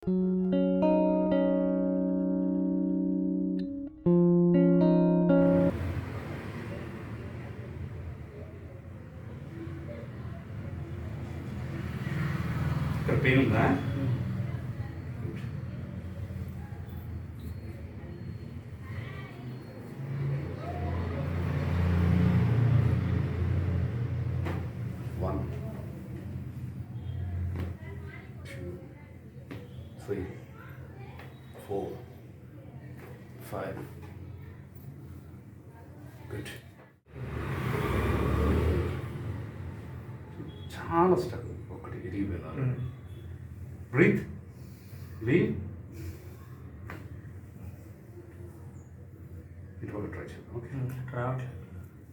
ఇక్కడ పెయిన్ ఉందా? One, two, three, four, five. Good. చాలా స్టక్ ఒకటి ఇరిగిపోయినారు. Breathe, leave. ఇటు ఒక ట్రై చేద్దాం. Okay,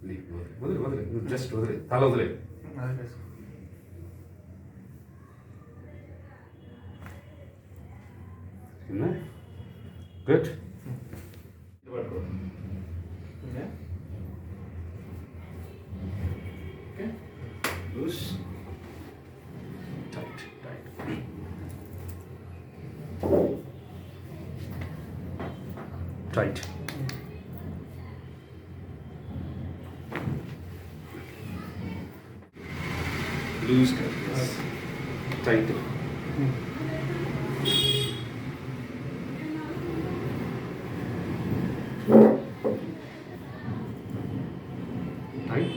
leave. వదిలే వదిలే, జస్ట్ వదిలే, తల వదిలే. Good. Loose, tight, tight. Tight. Loose, yes. Tight. Tight.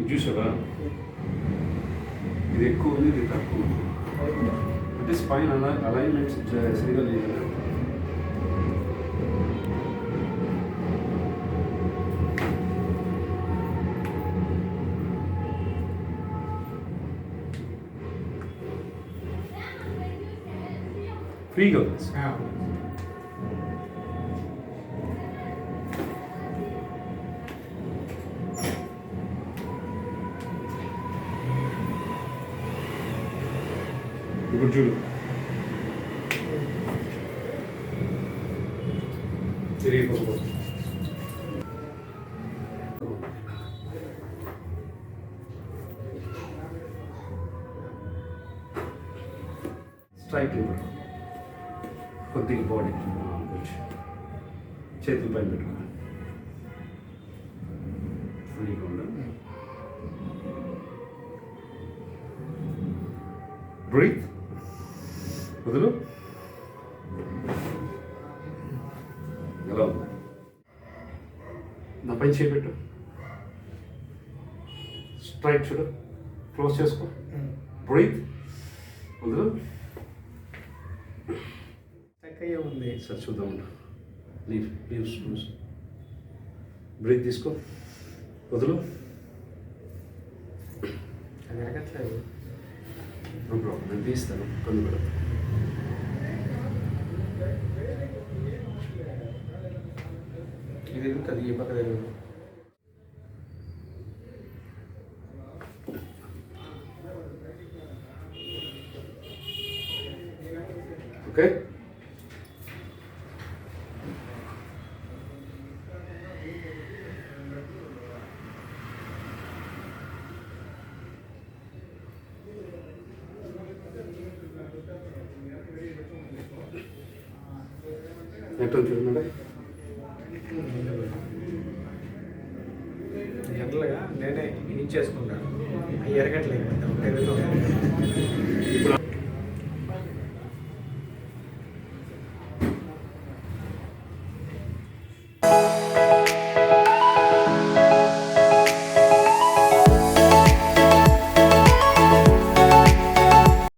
చూసావా, ఇది ఎక్కువ ఉంది, ఇది తక్కువ ఉంది. అంటే స్పైన్ అలైన్మెంట్స్ సరిగా లేదు. ఫ్రీగా ఉంది. ఇప్పుడు చూడు, తిరిగిపోతుంది. స్ట్రైట్ ఇవ్వడం, కొద్దిగా బాడీ చేతుల పైన పెట్టుకున్నాను. ఫ్రీగా ఉండదు. బ్రీత్, వదులు. ఎలా ఉంది? నా పైన చేపెట్టు. స్ట్రైట్ చూడు, క్లోజ్ చేసుకో. బ్రీత్, వదులు. చక్కగా ఉంది. సరే చూద్దాం. Leave, leaves. బ్రీత్ తీసుకో, వదులు. అది ఎరగట్లేదు. నో ప్రాబ్లం, నేను తీస్తాను. కొన్ని కూడా ఇది ఉంటుంది, ఈ పక్క దగ్గర. ఓకే. ఎట్లా చూడండి, జనరల్గా నేనే ఇచ్చేసుకుంటాను. ఎరగట్లేదు.